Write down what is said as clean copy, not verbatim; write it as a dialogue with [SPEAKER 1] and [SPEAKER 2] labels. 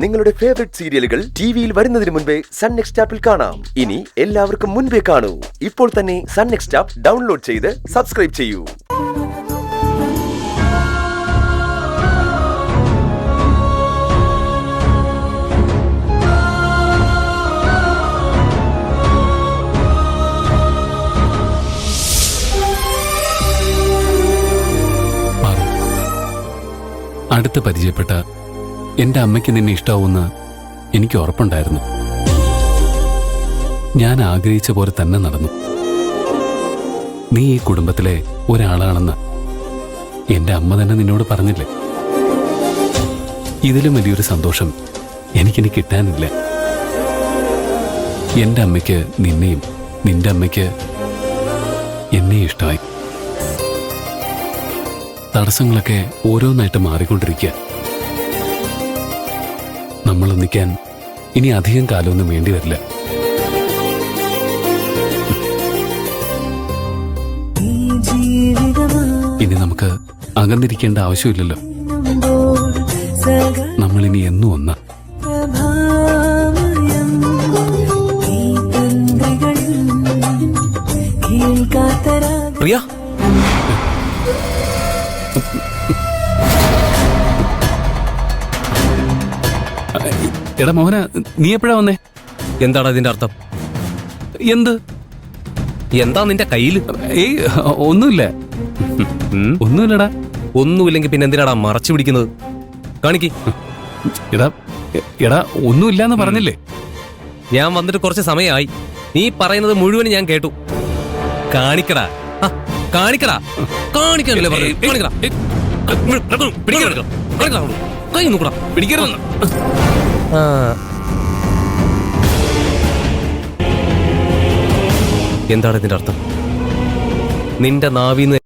[SPEAKER 1] നിങ്ങളുടെ ഫേവറേറ്റ് സീരിയലുകൾ ടിവിയിൽ വരുന്നതിന് മുൻപേ സൺ നെക്സ്റ്റ് ആപ്പിൽ കാണാം. ഇനി എല്ലാവർക്കും മുൻപേ കാണൂ. ഇപ്പോൾ തന്നെ സൺ നെക്സ്റ്റ് ആപ്പ് ഡൗൺലോഡ് ചെയ്ത് സബ്സ്ക്രൈബ് ചെയ്യൂ.
[SPEAKER 2] അടുത്ത് പരിചയപ്പെട്ട എന്റെ അമ്മയ്ക്ക് നിന്നെ ഇഷ്ടാവുമെന്ന് എനിക്ക് ഉറപ്പുണ്ടായിരുന്നു. ഞാൻ ആഗ്രഹിച്ച പോലെ തന്നെ നടന്നു. നീ ഈ കുടുംബത്തിലെ ഒരാളാണെന്ന് എന്റെ അമ്മ തന്നെ നിന്നോട് പറഞ്ഞില്ലേ? ഇതിലും വലിയൊരു സന്തോഷം എനിക്കിനി കിട്ടാനില്ല. എന്റെ അമ്മയ്ക്ക് നിന്നെയും നിന്റെ അമ്മയ്ക്ക് എന്നെ ഇഷ്ടമായി. തടസ്സങ്ങളൊക്കെ ഓരോന്നായിട്ട് മാറിക്കൊണ്ടിരിക്കുക. നമ്മൾ ഒന്നിക്കാൻ ഇനി അധികം കാലമൊന്നും വേണ്ടി വരില്ല. ഇനി നമുക്ക് അകന്നിരിക്കേണ്ട ആവശ്യമില്ലല്ലോ. നമ്മളിനി എന്നും ഒന്ന.
[SPEAKER 3] പ്രിയ,
[SPEAKER 2] എടാ മോഹന, നീ എപ്പോഴാ വന്നേ?
[SPEAKER 3] എന്താണ് അതിന്റെ അർത്ഥം?
[SPEAKER 2] എന്ത്?
[SPEAKER 3] എന്താ നിന്റെ കയ്യില്?
[SPEAKER 2] ഏയ്, ഒന്നുമില്ല. ഒന്നുമില്ലടാ.
[SPEAKER 3] ഒന്നുമില്ലെങ്കിൽ പിന്നെ എന്തിനാടാ മറച്ചു പിടിക്കുന്നത്? കാണിക്ക്.
[SPEAKER 2] എടാ എടാ ഒന്നുമില്ലാന്ന് പറഞ്ഞില്ലേ?
[SPEAKER 3] ഞാൻ വന്നിട്ട് കുറച്ച് സമയമായി. നീ പറയുന്നത് മുഴുവൻ ഞാൻ കേട്ടു. കാണിക്കടാ, കാണിക്കടാ, കാണിക്കാനല്ലേ പറഞ്ഞു? കാണിക്കടാ. കൈ നോക്കടാ, പിടിക്കരുതെന്ന്. എന്താണ് ഇതിന്റെ അർത്ഥം? നിന്റെ നാവിന്ന്